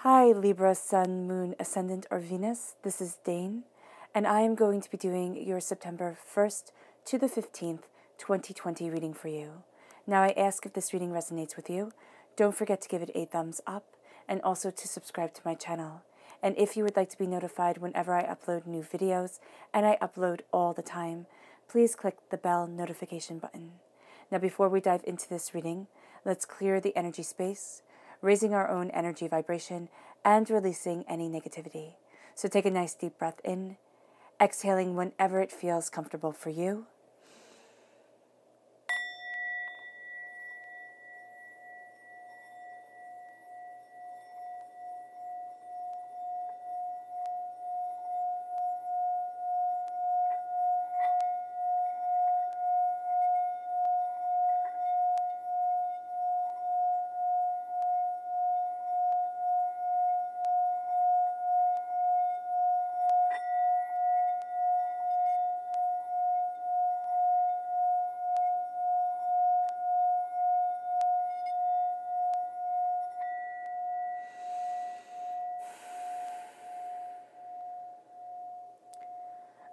Hi Libra, Sun, Moon, Ascendant, or Venus. This is Dane, and I am going to be doing your September 1st to the 15th, 2020 reading for you. Now I ask if this reading resonates with you, don't forget to give it a thumbs up and also to subscribe to my channel. And if you would like to be notified whenever I upload new videos, and I upload all the time, please click the bell notification button. Now before we dive into this reading, let's clear the energy space, raising our own energy vibration and releasing any negativity. So take a nice deep breath in, exhaling whenever it feels comfortable for you.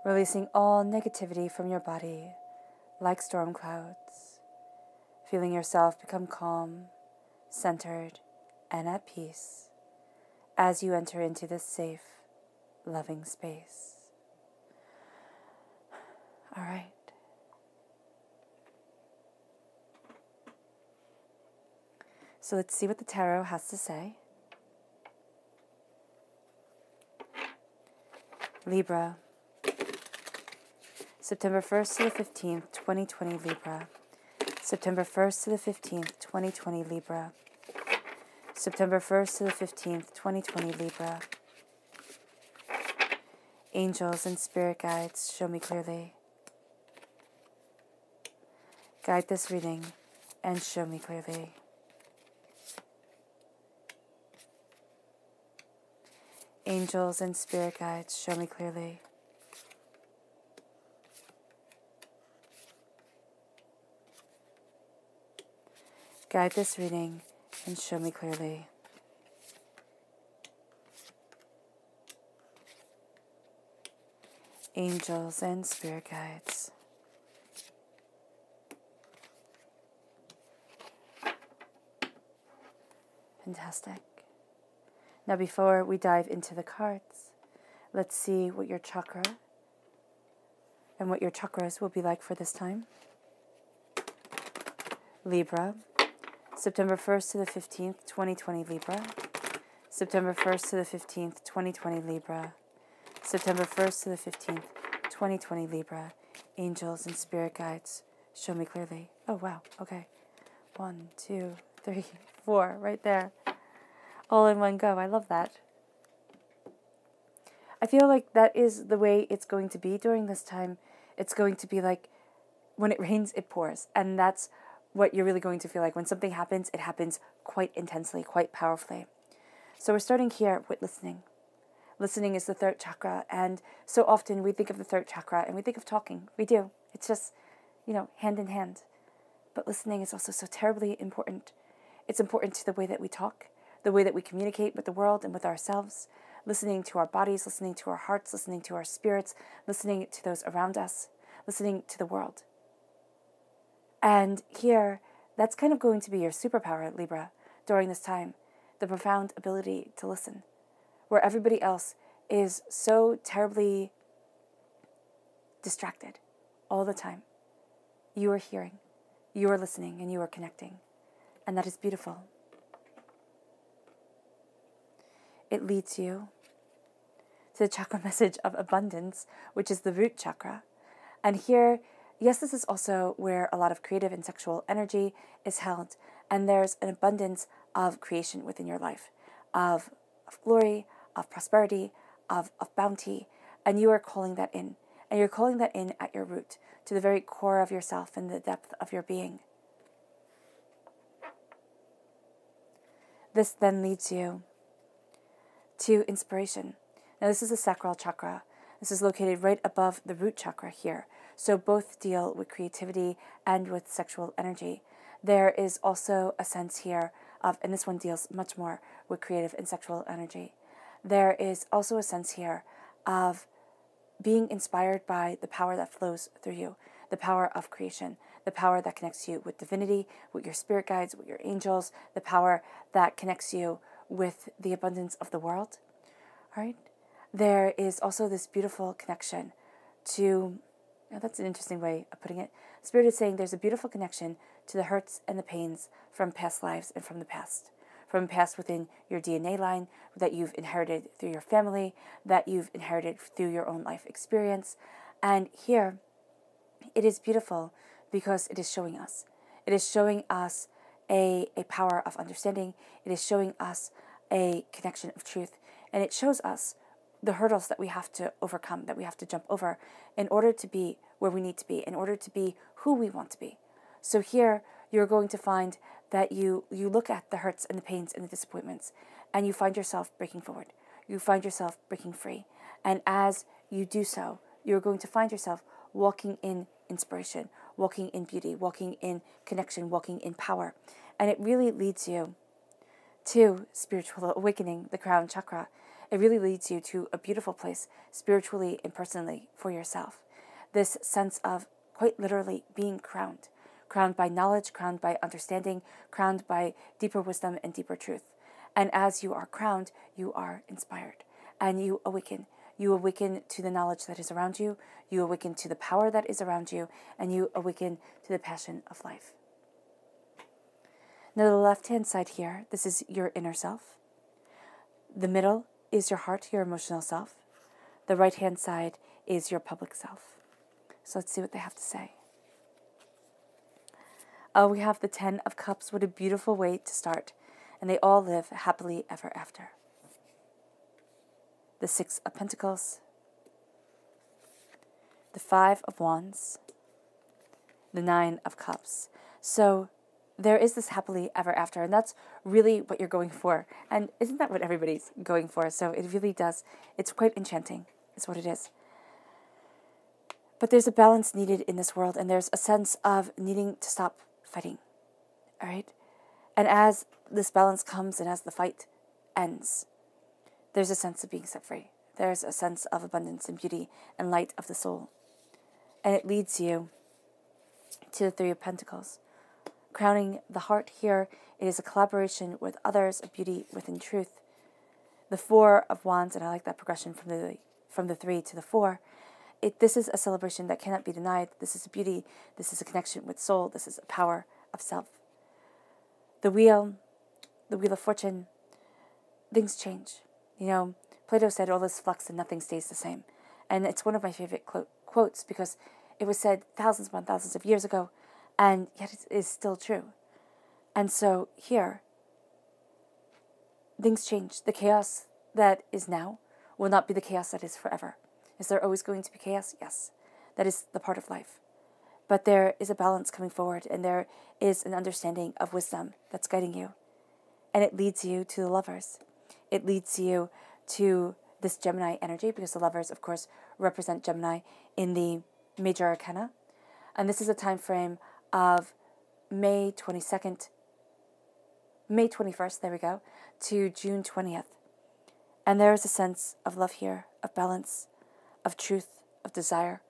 Releasing all negativity from your body like storm clouds, feeling yourself become calm, centered, and at peace as you enter into this safe, loving space. All right. So let's see what the tarot has to say. Libra, September 1st to the 15th, 2020 Libra. September 1st to the 15th, 2020 Libra. September 1st to the 15th, 2020 Libra. Angels and spirit guides, show me clearly. Guide this reading and show me clearly. Angels and spirit guides, show me clearly. Guide this reading and show me clearly. Angels and spirit guides. Fantastic. Now before we dive into the cards, let's see what your chakra and what your chakras will be like for this time. Libra, September 1st to the 15th, 2020 Libra. September 1st to the 15th, 2020 Libra. September 1st to the 15th, 2020 Libra. Angels and spirit guides, show me clearly. Oh, wow. Okay. 1, 2, 3, 4, right there. All in one go. I love that. I feel like that is the way it's going to be during this time. It's going to be like when it rains, it pours. And that's what you're really going to feel like. When something happens, it happens quite intensely, quite powerfully. So we're starting here with listening. Listening is the third chakra, and so often we think of the third chakra and we think of talking. We do. It's just, hand in hand. But listening is also so terribly important. It's important to the way that we talk, the way that we communicate with the world and with ourselves, listening to our bodies, listening to our hearts, listening to our spirits, listening to those around us, listening to the world. And here, that's kind of going to be your superpower, Libra, during this time, the profound ability to listen, where everybody else is so terribly distracted all the time. You are hearing, you are listening, and you are connecting. And that is beautiful. It leads you to the chakra message of abundance, which is the root chakra. And here, yes, this is also where a lot of creative and sexual energy is held. And there's an abundance of creation within your life, of glory, of prosperity, of bounty. And you are calling that in. And you're calling that in at your root, to the very core of yourself and the depth of your being. This then leads you to inspiration. Now this is the sacral chakra. This is located right above the root chakra here. So both deal with creativity and with sexual energy. There is also a sense here of, and this one deals much more with creative and sexual energy. There is also a sense here of being inspired by the power that flows through you, the power of creation, the power that connects you with divinity, with your spirit guides, with your angels, the power that connects you with the abundance of the world. All right? There is also this beautiful connection to, that's an interesting way of putting it. Spirit is saying there's a beautiful connection to the hurts and the pains from past lives and from the past within your DNA line that you've inherited through your family, that you've inherited through your own life experience. And here, it is beautiful because it is showing us. It is showing us a power of understanding. It is showing us a connection of truth. And it shows us the hurdles that we have to overcome, that we have to jump over in order to be where we need to be, in order to be who we want to be. So here, you're going to find that you look at the hurts and the pains and the disappointments, and you find yourself breaking forward. You find yourself breaking free. And as you do so, you're going to find yourself walking in inspiration, walking in beauty, walking in connection, walking in power. And it really leads you to spiritual awakening, the crown chakra. It really leads you to a beautiful place, spiritually and personally, for yourself. This sense of quite literally being crowned by knowledge, crowned by understanding, crowned by deeper wisdom and deeper truth. And as you are crowned, you are inspired, and you awaken. You awaken to the knowledge that is around you, you awaken to the power that is around you, and you awaken to the passion of life. Now the left-hand side here, this is your inner self. The middle is your heart, your emotional self. The right-hand side is your public self. So let's see what they have to say. Oh, we have the 10 of Cups. What a beautiful way to start. And they all live happily ever after. The 6 of Pentacles. The 5 of Wands. The 9 of Cups. So there is this happily ever after, and that's really what you're going for. And isn't that what everybody's going for? So it really does. It's quite enchanting, is what it is. But there's a balance needed in this world, and there's a sense of needing to stop fighting. All right? And as this balance comes and as the fight ends, there's a sense of being set free. There's a sense of abundance and beauty and light of the soul. And it leads you to the 3 of Pentacles. Crowning the heart here, it is a collaboration with others, a beauty within truth. The 4 of Wands, and I like that progression from the 3 to the 4. This is a celebration that cannot be denied. This is a beauty. This is a connection with soul. This is a power of self. The wheel of fortune, things change. You know, Plato said all is flux and nothing stays the same. And it's one of my favorite quotes because it was said thousands upon thousands of years ago, and yet it is still true. And so here, things change. The chaos that is now will not be the chaos that is forever. Is there always going to be chaos? Yes. That is the part of life. But there is a balance coming forward, and there is an understanding of wisdom that's guiding you. And it leads you to the Lovers. It leads you to this Gemini energy, because the Lovers, of course, represent Gemini in the major arcana. And this is a time frame of May 21st, there we go, to June 20th. And there is a sense of love here, of balance, of truth, of desire,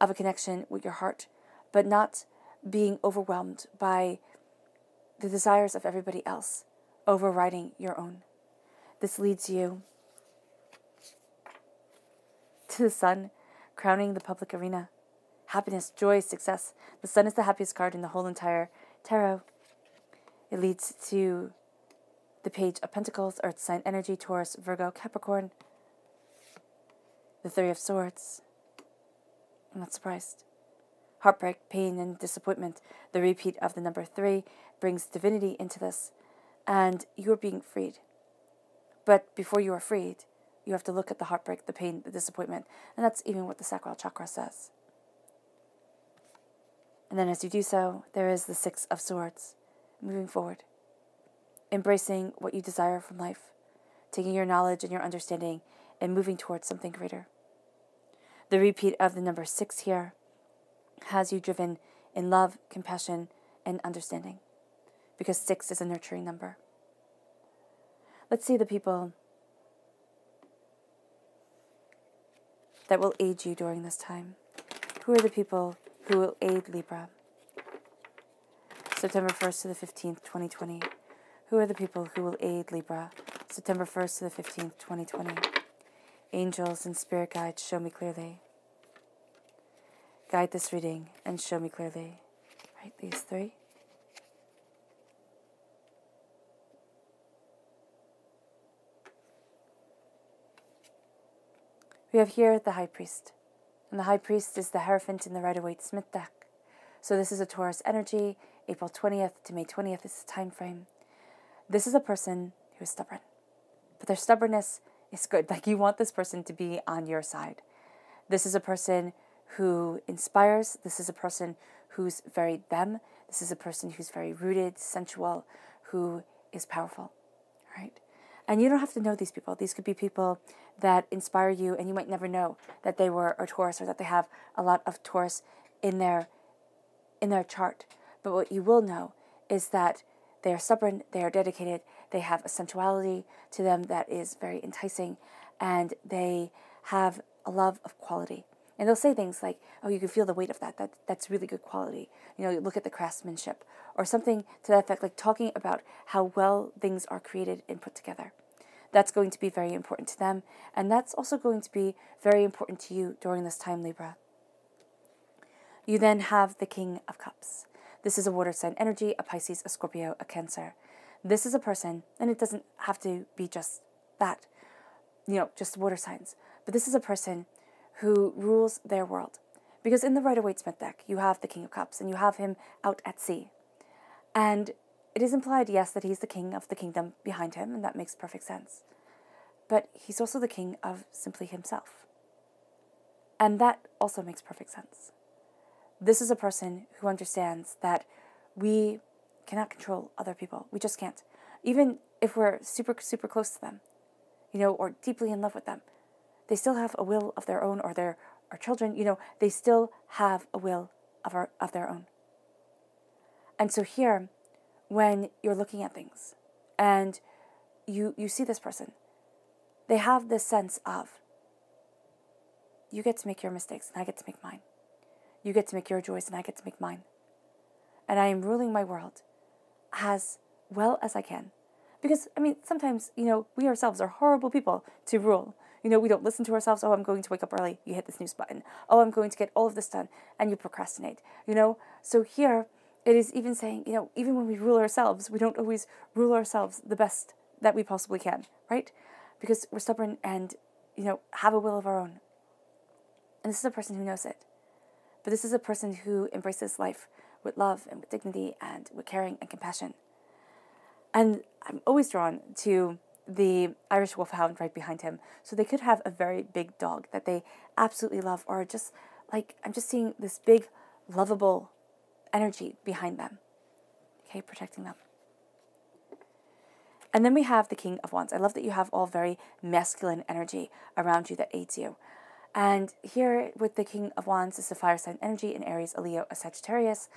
of a connection with your heart, but not being overwhelmed by the desires of everybody else, overriding your own. This leads you to the Sun, crowning the public arena. Happiness, joy, success. The Sun is the happiest card in the whole entire tarot. It leads to the Page of Pentacles, Earth sign energy, Taurus, Virgo, Capricorn. The 3 of Swords. I'm not surprised. Heartbreak, pain, and disappointment. The repeat of the number 3 brings divinity into this. And you are being freed. But before you are freed, you have to look at the heartbreak, the pain, the disappointment. And that's even what the sacral chakra says. And then as you do so, there is the 6 of Swords. Moving forward. Embracing what you desire from life. Taking your knowledge and your understanding and moving towards something greater. The repeat of the number 6 here has you driven in love, compassion, and understanding. because 6 is a nurturing number. Let's see the people that will aid you during this time. Who are the people who will aid Libra? September 1st to the 15th, 2020. Who are the people who will aid Libra? September 1st to the 15th, 2020. Angels and spirit guides, show me clearly. Guide this reading and show me clearly. Right, these 3. We have here the High Priest. And the High Priest is the Hierophant in the Rider-Waite-Smith deck. So this is a Taurus energy. April 20th to May 20th is the time frame. This is a person who is stubborn. But their stubbornness is good. Like, you want this person to be on your side. This is a person who inspires. This is a person who's very them. This is a person who's very rooted, sensual, who is powerful, right? And you don't have to know these people. These could be people that inspire you, and you might never know that they were a Taurus or that they have a lot of Taurus in their chart. But what you will know is that they are stubborn, they are dedicated, they have a sensuality to them that is very enticing, and they have a love of quality. And they'll say things like, oh, you can feel the weight of that. That's really good quality. You know, you look at the craftsmanship, or something to that effect, like talking about how well things are created and put together. That's going to be very important to them, and that's also going to be very important to you during this time, Libra. You then have the King of Cups. This is a water sign energy, a Pisces, a Scorpio, a Cancer. This is a person, and it doesn't have to be just that, you know, just water signs, but this is a person who rules their world. Because in the Rider-Waite-Smith deck, you have the King of Cups, and you have him out at sea. And it is implied, yes, that he's the king of the kingdom behind him, and that makes perfect sense. But he's also the king of simply himself. And that also makes perfect sense. This is a person who understands that we cannot control other people. We just can't. Even if we're super, super close to them, you know, or deeply in love with them, they still have a will of their own, or they're our children, you know, they still have a will of their own. And so here, when you're looking at things and you see this person, they have this sense of, you get to make your mistakes and I get to make mine. You get to make your joys and I get to make mine. And I am ruling my world as well as I can. Because, I mean, sometimes, you know, we ourselves are horrible people to rule. You know, we don't listen to ourselves. Oh, I'm going to wake up early. You hit the snooze button. Oh, I'm going to get all of this done. And you procrastinate, you know. So here, it is even saying, you know, even when we rule ourselves, we don't always rule ourselves the best that we possibly can, right? Because we're stubborn and, you know, have a will of our own. And this is a person who knows it. But this is a person who embraces life with love and with dignity and with caring and compassion. And I'm always drawn to the Irish Wolfhound right behind him. So they could have a very big dog that they absolutely love, or just like, I'm just seeing this big, lovable energy behind them. Okay, protecting them. And then we have the King of Wands. I love that you have all very masculine energy around you that aids you. And here with the King of Wands is the fire sign energy in Aries, a Leo, a Sagittarius.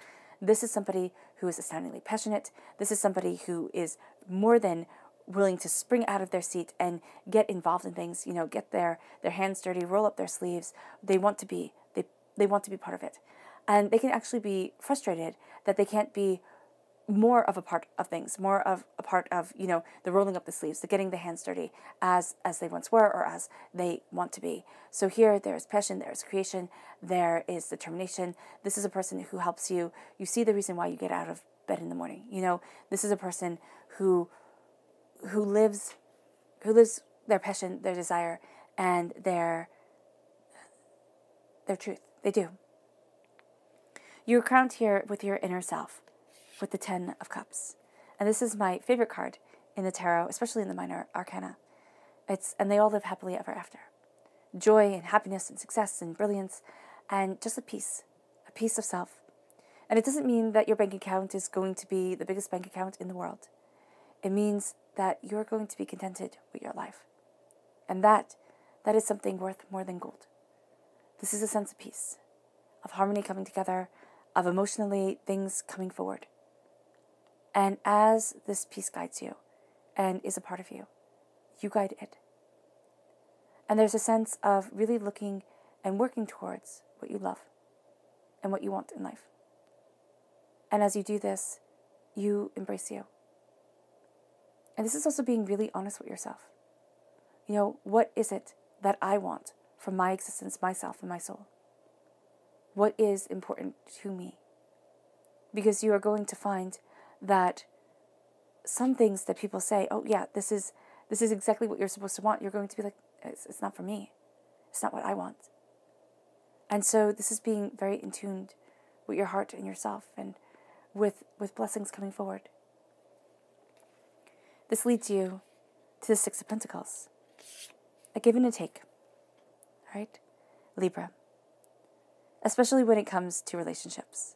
This is somebody who is astoundingly passionate. This is somebody who is more than willing to spring out of their seat and get involved in things, you know, get their hands dirty, roll up their sleeves. They want to be, they want to be part of it. And they can actually be frustrated that they can't be more of a part of things, more of a part of, you know, the rolling up the sleeves, the getting the hands dirty as they once were or as they want to be. So here there's passion, there's creation, there is determination. This is a person who helps you. You see the reason why you get out of bed in the morning. You know, this is a person who lives their passion, their desire, and their truth. They do. You're crowned here with your inner self, with the 10 of Cups. And this is my favorite card in the tarot, especially in the minor arcana. And they all live happily ever after. Joy and happiness and success and brilliance and just a peace of self. And it doesn't mean that your bank account is going to be the biggest bank account in the world. It means that you're going to be contented with your life. And that is something worth more than gold. This is a sense of peace, of harmony coming together, of emotionally things coming forward. And as this peace guides you and is a part of you, you guide it. And there's a sense of really looking and working towards what you love and what you want in life. And as you do this, you embrace you. And this is also being really honest with yourself. You know, what is it that I want from my existence, myself, and my soul? What is important to me? Because you are going to find that some things that people say, oh yeah, this is exactly what you're supposed to want. You're going to be like, it's not for me. It's not what I want. And so this is being very in tune with your heart and yourself, and with blessings coming forward. This leads you to the Six of Pentacles. A give and a take. All right? Libra. Especially when it comes to relationships.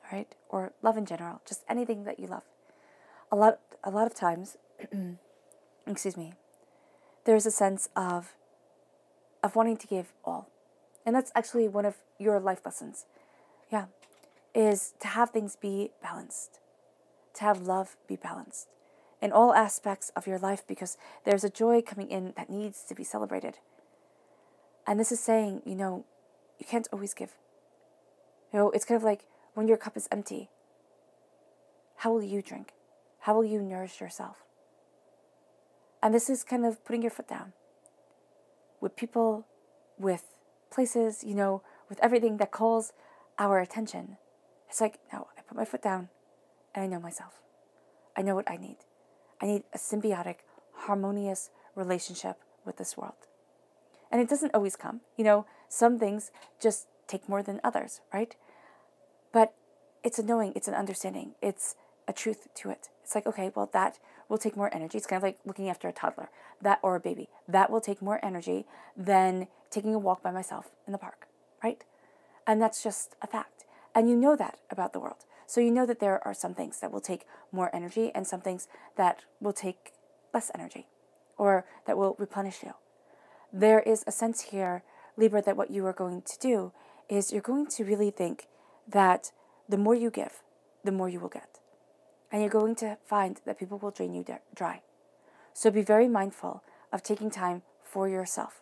All right? Or love in general. Just anything that you love. A lot of times, excuse me, there's a sense of wanting to give all. And that's actually one of your life lessons. Yeah. Is to have things be balanced. To have love be balanced. In all aspects of your life, because there's a joy coming in that needs to be celebrated. And this is saying, you know, you can't always give. You know, it's kind of like when your cup is empty, how will you drink? How will you nourish yourself? And this is kind of putting your foot down. With people, with places, you know, with everything that calls our attention. It's like, no, I put my foot down and I know myself. I know what I need. I need a symbiotic, harmonious relationship with this world. And it doesn't always come. You know, some things just take more than others, right? But it's a knowing, it's an understanding, it's a truth to it. It's like, okay, well, that will take more energy. It's kind of like looking after a toddler, that or a baby. That will take more energy than taking a walk by myself in the park, right? And that's just a fact. And you know that about the world. So you know that there are some things that will take more energy and some things that will take less energy or that will replenish you. There is a sense here, Libra, that what you are going to do is you're going to really think that the more you give, the more you will get. And you're going to find that people will drain you dry. So be very mindful of taking time for yourself.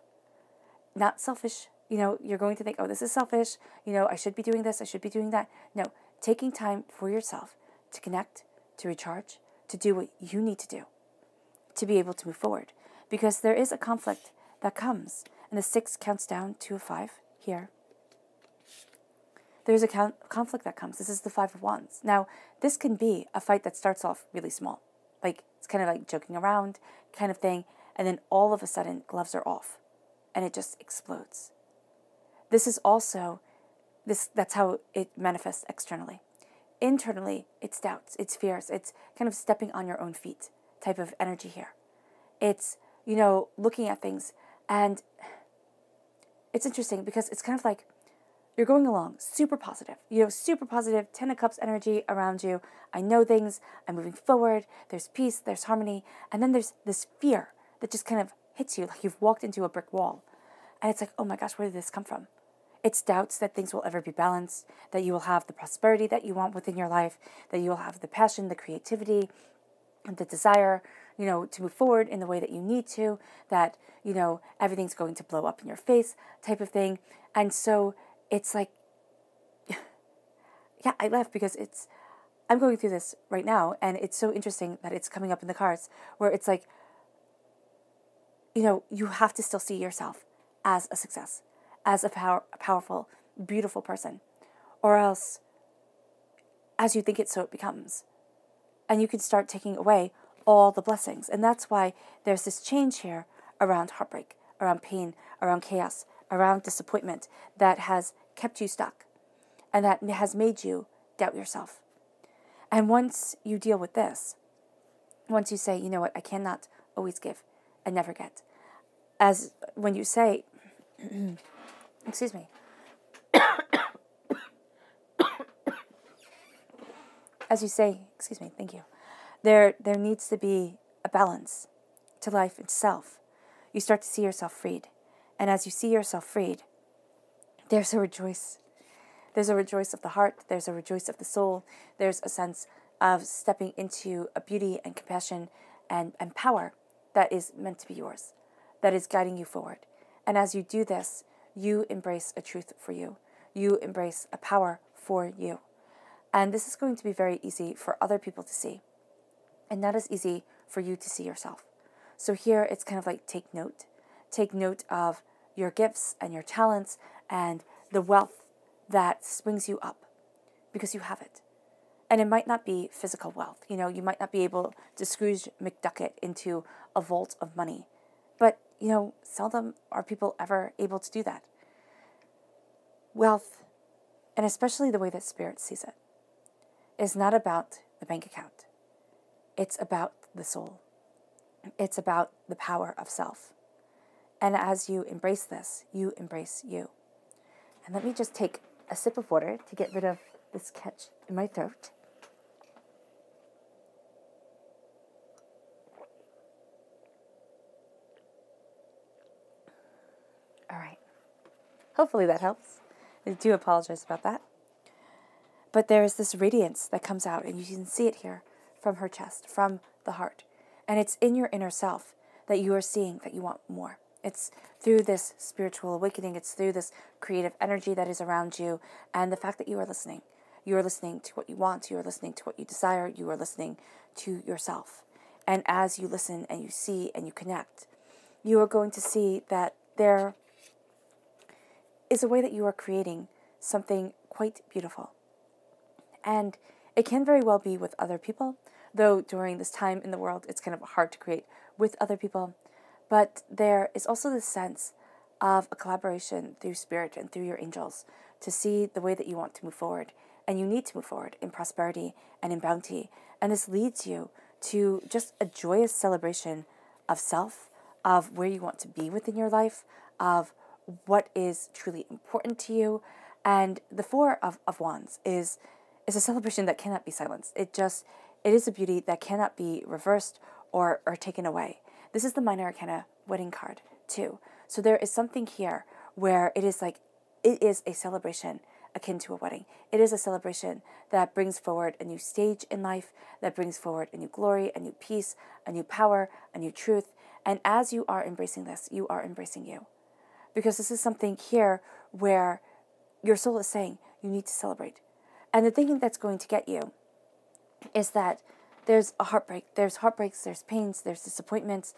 Not selfish. You know, you're going to think, oh, this is selfish. You know, I should be doing this. I should be doing that. No, taking time for yourself to connect, to recharge, to do what you need to do to be able to move forward. Because there is a conflict that comes. And the 6 counts down to a 5 here. There's a conflict that comes. This is the 5 of Wands. Now, this can be a fight that starts off really small. Like, it's kind of like joking around kind of thing. And then all of a sudden, gloves are off. And it just explodes. This is also, that's how it manifests externally. Internally, it's doubts, it's fears, it's kind of stepping on your own feet type of energy here. It's, you know, looking at things. And it's interesting because it's kind of like you're going along super positive. You have super positive 10 of Cups energy around you. I know things. I'm moving forward. There's peace. There's harmony. And then there's this fear that just kind of hits you like you've walked into a brick wall. And it's like, oh my gosh, where did this come from? It's doubts that things will ever be balanced, that you will have the prosperity that you want within your life, that you will have the passion, the creativity, and the desire, you know, to move forward in the way that you need to, that, you know, everything's going to blow up in your face type of thing. And so it's like, yeah, I laugh because I'm going through this right now, and it's so interesting that it's coming up in the cards where it's like, you know, you have to still see yourself as a success, as a powerful, beautiful person, or else as you think it, so it becomes. And you can start taking away all the blessings. And that's why there's this change here around heartbreak, around pain, around chaos, around disappointment that has kept you stuck and that has made you doubt yourself. And once you deal with this, once you say, you know what, I cannot always give and never get. As when you say, excuse me, as you say, excuse me, thank you, there needs to be a balance to life itself. You start to see yourself freed. And as you see yourself freed, there's a rejoice. There's a rejoice of the heart. There's a rejoice of the soul. There's a sense of stepping into a beauty and compassion and power that is meant to be yours, that is guiding you forward. And as you do this, you embrace a truth for you. You embrace a power for you. And this is going to be very easy for other people to see, and not as easy for you to see yourself. So here it's kind of like take note. Take note of your gifts and your talents and the wealth that springs you up, because you have it. And it might not be physical wealth. You know, you might not be able to Scrooge McDuck into a vault of money. But, you know, seldom are people ever able to do that. Wealth, and especially the way that Spirit sees it, is not about the bank account. It's about the soul. It's about the power of self. And as you embrace this, you embrace you. And let me just take a sip of water to get rid of this catch in my throat. All right. Hopefully that helps. I do apologize about that. But there is this radiance that comes out, and you can see it here from her chest, from the heart. And it's in your inner self that you are seeing that you want more. It's through this spiritual awakening. It's through this creative energy that is around you, and the fact that you are listening. You are listening to what you want. You are listening to what you desire. You are listening to yourself. And as you listen and you see and you connect, you are going to see that there is a way that you are creating something quite beautiful. And it can very well be with other people, though during this time in the world, it's kind of hard to create with other people. But there is also this sense of a collaboration through Spirit and through your angels to see the way that you want to move forward. And you need to move forward in prosperity and in bounty. And this leads you to just a joyous celebration of self, of where you want to be within your life, of what is truly important to you. And the Four of Wands is a celebration that cannot be silenced. It is a beauty that cannot be reversed or taken away. This is the Minor Arcana wedding card too. So there is something here where it is a celebration akin to a wedding. It is a celebration that brings forward a new stage in life, that brings forward a new glory, a new peace, a new power, a new truth. And as you are embracing this, you are embracing you. Because this is something here where your soul is saying, you need to celebrate. And the thing that's going to get you is that there's a heartbreak. There's heartbreaks, there's pains, there's disappointments.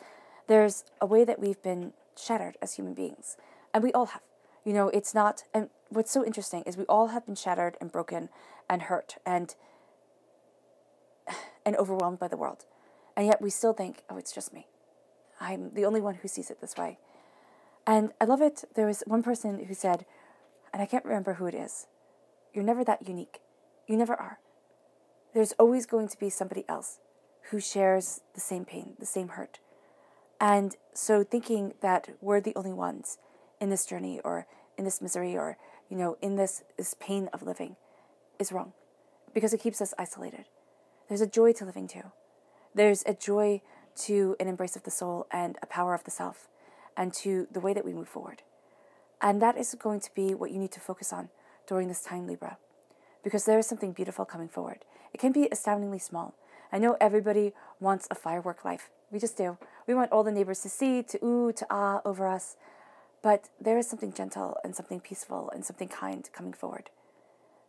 There's a way that we've been shattered as human beings. And we all have. You know, it's not, and what's so interesting is we all have been shattered and broken and hurt and overwhelmed by the world. And yet we still think, oh, it's just me. I'm the only one who sees it this way. And I love it. There was one person who said, and I can't remember who it is, you're never that unique. You never are. There's always going to be somebody else who shares the same pain, the same hurt. And so thinking that we're the only ones in this journey or in this misery or, you know, in this pain of living is wrong, because it keeps us isolated. There's a joy to living too. There's a joy to an embrace of the soul and a power of the self and to the way that we move forward. And that is going to be what you need to focus on during this time, Libra, because there is something beautiful coming forward. It can be astoundingly small. I know everybody wants a firework life. We just do. We want all the neighbors to see, to ooh, to ah over us. But there is something gentle and something peaceful and something kind coming forward.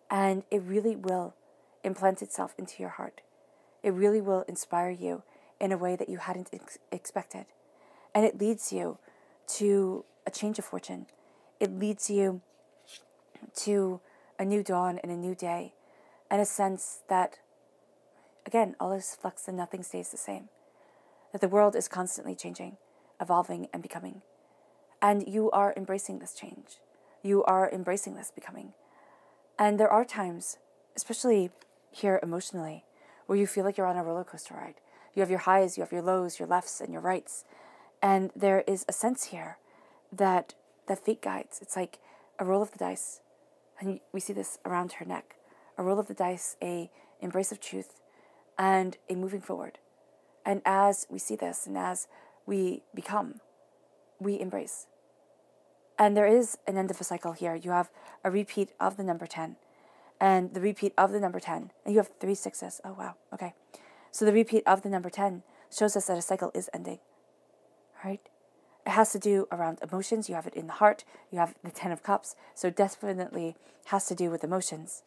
And it really will implant itself into your heart. It really will inspire you in a way that you hadn't expected. And it leads you to a change of fortune. It leads you to a new dawn and a new day, and a sense that, again, all is flux and nothing stays the same. That the world is constantly changing, evolving, and becoming. And you are embracing this change. You are embracing this becoming. And there are times, especially here emotionally, where you feel like you're on a roller coaster ride. You have your highs, you have your lows, your lefts, and your rights. And there is a sense here that fate guides. It's like a roll of the dice. And we see this around her neck. A roll of the dice, a embrace of truth, and a moving forward. And as we see this, and as we become, we embrace. And there is an end of a cycle here. You have a repeat of the number 10. And the repeat of the number 10, and you have 3 sixes. Oh, wow. Okay. So the repeat of the number 10 shows us that a cycle is ending, right? It has to do around emotions. You have it in the heart. You have the 10 of cups. So definitely has to do with emotions.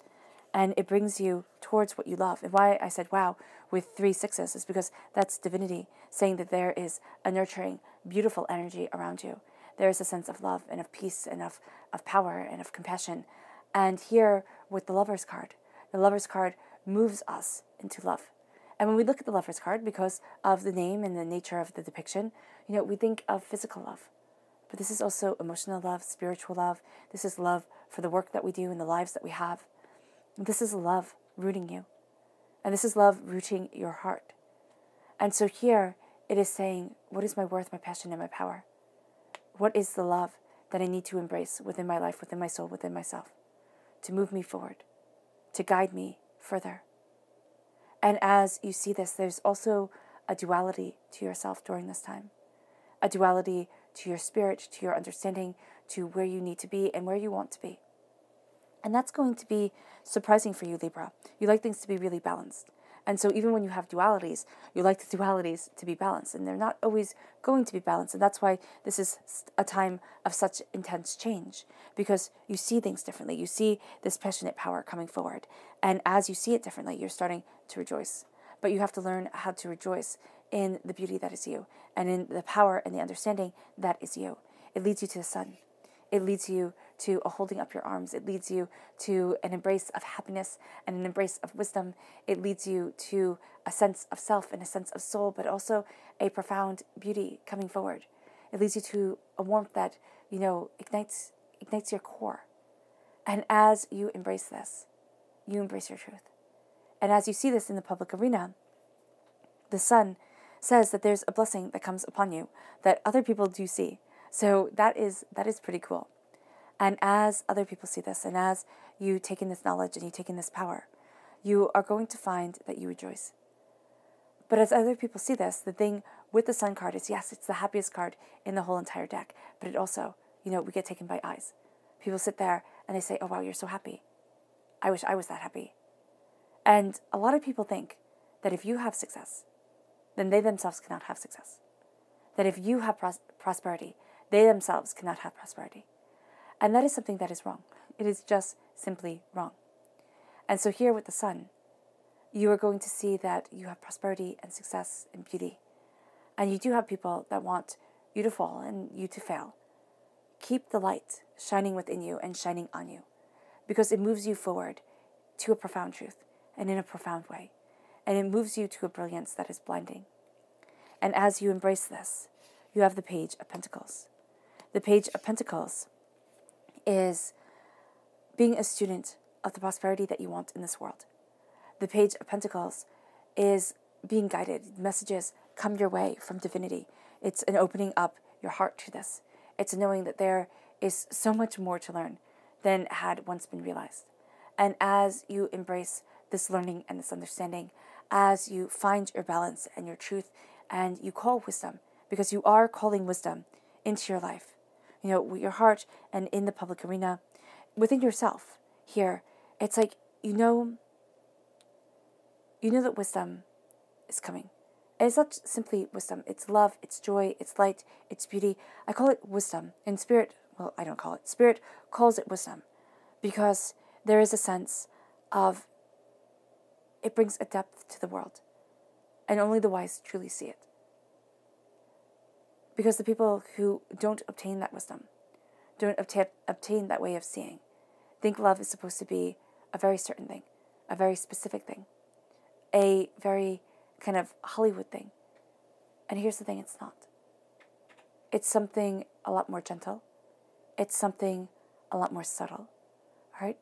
And it brings you towards what you love. And why I said, wow, with 3 sixes is because that's divinity saying that there is a nurturing, beautiful energy around you. There is a sense of love and of peace and of power and of compassion. And here with the Lover's card moves us into love. And when we look at the Lover's card, because of the name and the nature of the depiction, we think of physical love. But this is also emotional love, spiritual love. This is love for the work that we do and the lives that we have. This is love rooting you. And this is love rooting your heart. And so here it is saying, what is my worth, my passion, and my power? What is the love that I need to embrace within my life, within my soul, within myself, to move me forward, to guide me further? And as you see this, there's also a duality to yourself during this time, a duality to your spirit, to your understanding, to where you need to be and where you want to be. And that's going to be surprising for you, Libra. You like things to be really balanced. And so even when you have dualities, you like the dualities to be balanced. And they're not always going to be balanced. And that's why this is a time of such intense change. Because you see things differently. You see this passionate power coming forward. And as you see it differently, you're starting to rejoice. But you have to learn how to rejoice in the beauty that is you. And in the power and the understanding that is you. It leads you to the sun. It leads you to a holding up your arms. It leads you to an embrace of happiness and an embrace of wisdom. It leads you to a sense of self and a sense of soul, but also a profound beauty coming forward. It leads you to a warmth that, ignites your core. And as you embrace this, you embrace your truth. And as you see this in the public arena, the sun says that there's a blessing that comes upon you that other people do see. So that is pretty cool. And as other people see this, and as you take in this knowledge and you take in this power, you are going to find that you rejoice. But as other people see this, the thing with the Sun card is, yes, it's the happiest card in the whole entire deck. But it also, we get taken by eyes. People sit there and they say, oh, wow, you're so happy. I wish I was that happy. And a lot of people think that if you have success, then they themselves cannot have success. That if you have prosperity, they themselves cannot have prosperity. And that is something that is wrong. It is just simply wrong. And so here with the sun, you are going to see that you have prosperity and success and beauty. And you do have people that want you to fall and you to fail. Keep the light shining within you and shining on you, because it moves you forward to a profound truth and in a profound way. And it moves you to a brilliance that is blinding. And as you embrace this, you have the Page of Pentacles. The Page of Pentacles is being a student of the prosperity that you want in this world. The Page of Pentacles is being guided. Messages come your way from divinity. It's an opening up your heart to this. It's a knowing that there is so much more to learn than had once been realized. And as you embrace this learning and this understanding, as you find your balance and your truth, and you call wisdom, because you are calling wisdom into your life, with your heart and in the public arena, within yourself here, it's like, you know that wisdom is coming. And it's not simply wisdom. It's love, it's joy, it's light, it's beauty. I call it wisdom. And Spirit, well, I don't call it. Spirit calls it wisdom because there is a sense of it brings a depth to the world. And only the wise truly see it. Because the people who don't obtain that wisdom, don't obtain that way of seeing, think love is supposed to be a very certain thing, a very specific thing, a very kind of Hollywood thing. And here's the thing, it's not. It's something a lot more gentle. It's something a lot more subtle, right?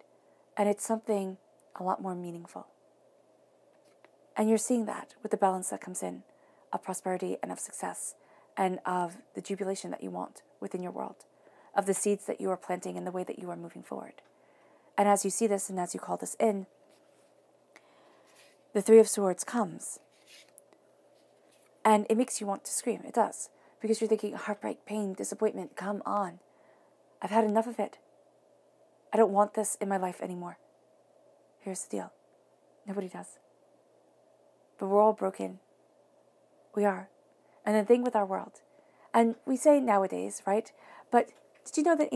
And it's something a lot more meaningful. And you're seeing that with the balance that comes in of prosperity and of success and of the jubilation that you want within your world, of the seeds that you are planting and the way that you are moving forward. And as you see this and as you call this in, the Three of Swords comes. And it makes you want to scream. It does. Because you're thinking, heartbreak, pain, disappointment, come on. I've had enough of it. I don't want this in my life anymore. here's the deal. Nobody does. But we're all broken. We are. And the thing with our world, and we say nowadays, right? But did you know that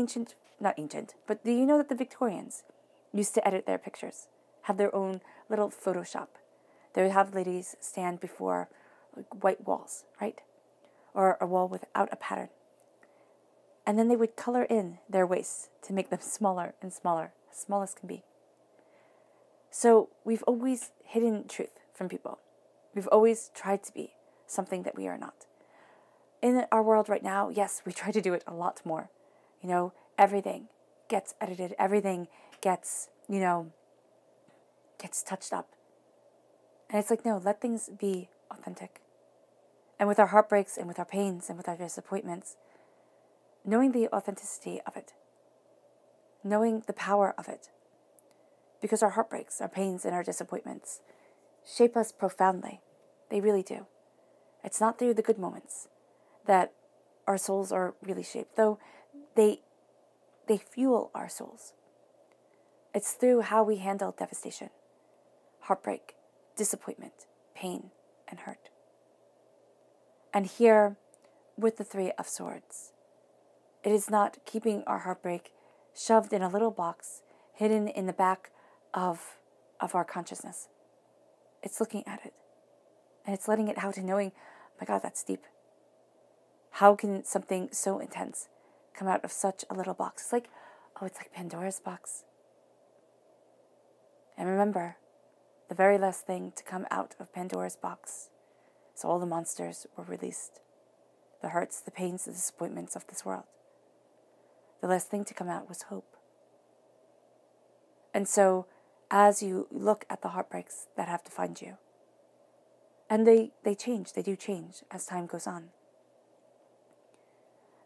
but do you know that the Victorians used to edit their pictures, have their own little Photoshop? They would have ladies stand before like white walls, right? Or a wall without a pattern. And then they would color in their waists to make them smaller and smaller, as small as can be. So we've always hidden truth from people. We've always tried to be something that we are not. In our world right now, yes, we try to do it a lot more. You know, everything gets edited. Everything gets, gets touched up. And it's like, no, let things be authentic. And with our heartbreaks and with our pains and with our disappointments, knowing the authenticity of it, knowing the power of it, because our heartbreaks, our pains, and our disappointments shape us profoundly. They really do. It's not through the good moments that our souls are really shaped, though they fuel our souls. It's through how we handle devastation, heartbreak, disappointment, pain, and hurt. And here, with the Three of Swords, it is not keeping our heartbreak shoved in a little box, hidden in the back of our consciousness. It's looking at it, and it's letting it out and knowing, oh my God, that's deep. How can something so intense come out of such a little box? It's like, it's like Pandora's box. And remember, the very last thing to come out of Pandora's box, so all the monsters were released. The hurts, the pains, the disappointments of this world. The last thing to come out was hope. And so, as you look at the heartbreaks that have defined you, and they change, they do change as time goes on.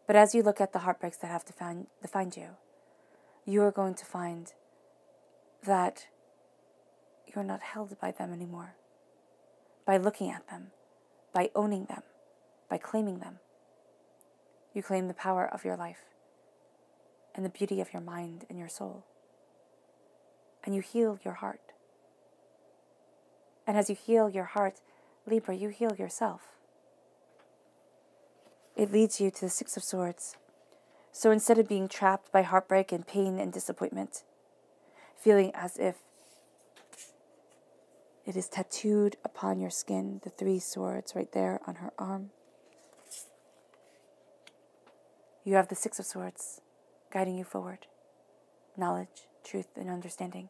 But as you look at the heartbreaks that have defined you, you are going to find that you're not held by them anymore. By looking at them, by owning them, by claiming them, you claim the power of your life and the beauty of your mind and your soul. And you heal your heart. And as you heal your heart, Libra, you heal yourself. It leads you to the Six of Swords. So instead of being trapped by heartbreak and pain and disappointment, feeling as if it is tattooed upon your skin, the three swords right there on her arm, you have the Six of Swords guiding you forward. Knowledge, truth, and understanding.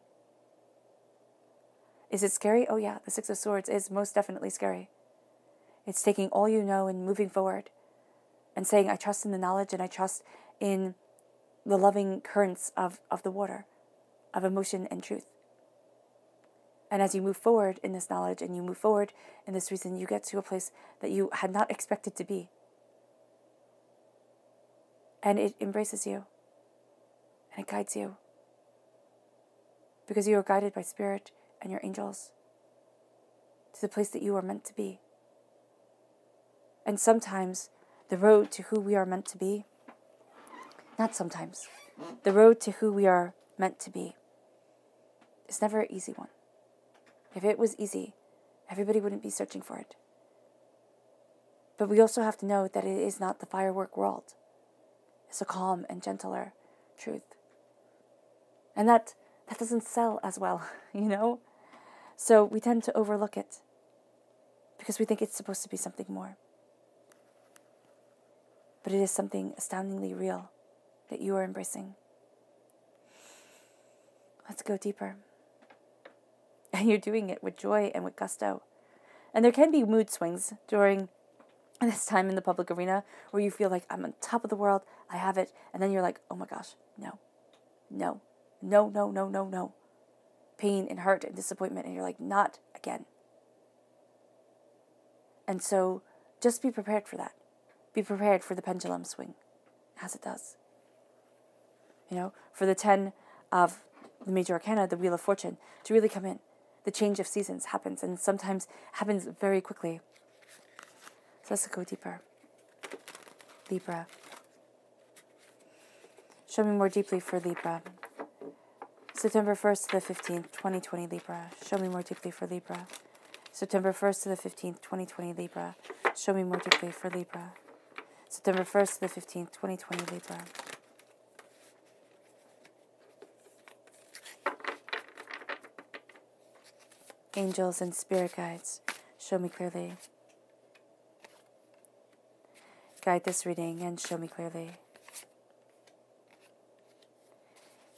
Is it scary? Oh yeah, the Six of Swords is most definitely scary. It's taking all you know and moving forward and saying, I trust in the knowledge and I trust in the loving currents of the water, of emotion and truth. And as you move forward in this knowledge and you move forward in this reason, you get to a place that you had not expected to be. And it embraces you. And it guides you. Because you are guided by Spirit and your angels to the place that you are meant to be. And sometimes the road to who we are meant to be, not sometimes, the road to who we are meant to be is never an easy one. If it was easy, everybody wouldn't be searching for it. But we also have to know that it is not the firework world. It's a calm and gentler truth. And that doesn't sell as well, So we tend to overlook it because we think it's supposed to be something more. But it is something astoundingly real that you are embracing. Let's go deeper. And you're doing it with joy and with gusto. And there can be mood swings during this time in the public arena where you feel like I'm on top of the world, I have it, and then you're like, oh my gosh, no. Pain and hurt and disappointment, and you're like, not again. And so just be prepared for that. Be prepared for the pendulum swing as it does. For the 10 of the major arcana, the Wheel of Fortune, to really come in. The change of seasons happens, and sometimes happens very quickly. So let's go deeper. Libra. Show me more deeply for Libra. September 1st to the 15th, 2020 Libra. Show me more deeply for Libra. September 1st to the 15th, 2020 Libra. Show me more deeply for Libra. September 1st to the 15th, 2020 Libra. Angels and spirit guides, show me clearly. Guide this reading and show me clearly.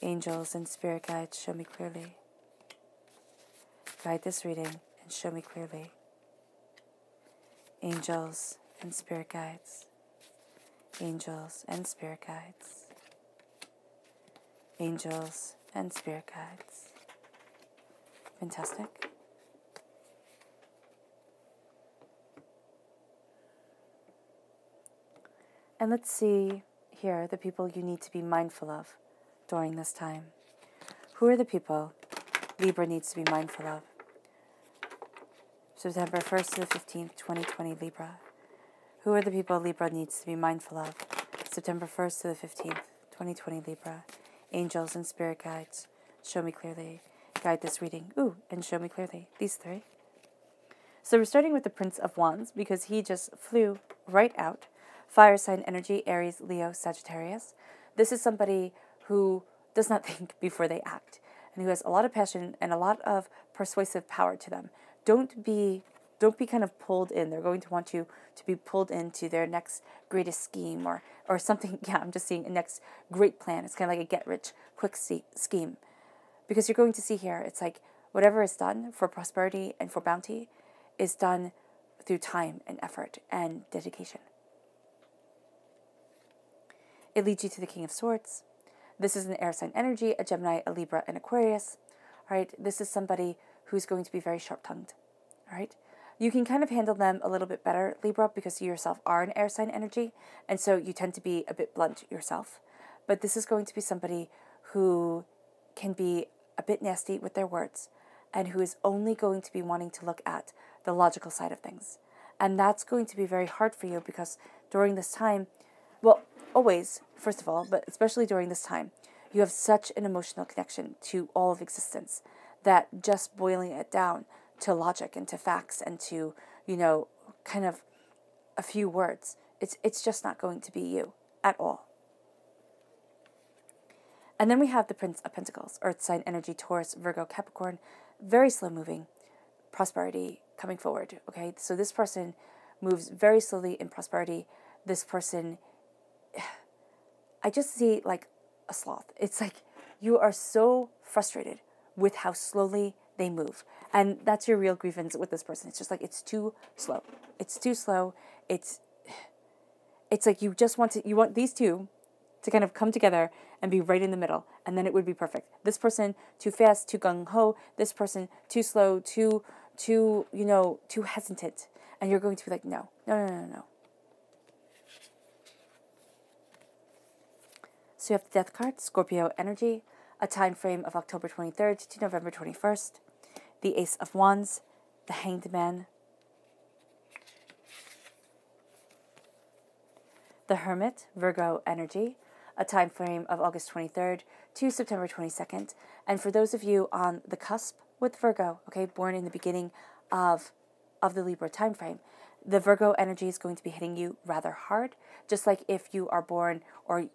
Angels and spirit guides, show me clearly. Guide this reading and show me clearly. Angels and spirit guides. Angels and spirit guides. Angels and spirit guides. Fantastic. And let's see here the people you need to be mindful of during this time. Who are the people Libra needs to be mindful of? September 1st to the 15th, 2020 Libra. Who are the people Libra needs to be mindful of? September 1st to the 15th, 2020 Libra. Angels and spirit guides, show me clearly. Guide this reading. Ooh, and show me clearly. These three. So we're starting with the Prince of Wands because he just flew right out. Fire sign energy, Aries, Leo, Sagittarius. This is somebody who does not think before they act and who has a lot of passion and a lot of persuasive power to them. Don't be kind of pulled in. They're going to want you to be pulled into their next greatest scheme or something. Yeah, I'm just seeing a next great plan. It's kind of like a get-rich-quick scheme. Because you're going to see here, it's like whatever is done for prosperity and for bounty is done through time and effort and dedication. It leads you to the King of Swords. This is an air sign energy, a Gemini, a Libra, and Aquarius. All right, this is somebody who's going to be very sharp-tongued. All right, you can kind of handle them a little bit better, Libra, because you yourself are an air sign energy, and so you tend to be a bit blunt yourself. But this is going to be somebody who can be a bit nasty with their words and who is only going to be wanting to look at the logical side of things. And that's going to be very hard for you because during this time, well, always, first of all, but especially during this time, you have such an emotional connection to all of existence that just boiling it down to logic and to facts and to, kind of a few words, it's just not going to be you at all. And then we have the Prince of Pentacles, Earth sign energy, Taurus, Virgo, Capricorn, very slow moving, prosperity coming forward, okay? So this person moves very slowly in prosperity. This person, I just see like a sloth. It's like you are so frustrated with how slowly they move. And that's your real grievance with this person. It's just like, it's too slow. It's too slow. It's like you want these two to kind of come together and be right in the middle, and then it would be perfect. This person too fast, too gung-ho. This person too slow, too hesitant. And you're going to be like, no. So you have the Death card, Scorpio energy, a time frame of October 23rd to November 21st. The Ace of Wands, the Hanged Man, the Hermit, Virgo energy, a time frame of August 23rd to September 22nd. And for those of you on the cusp with Virgo, okay, born in the beginning of the Libra time frame, the Virgo energy is going to be hitting you rather hard, just like if you are born or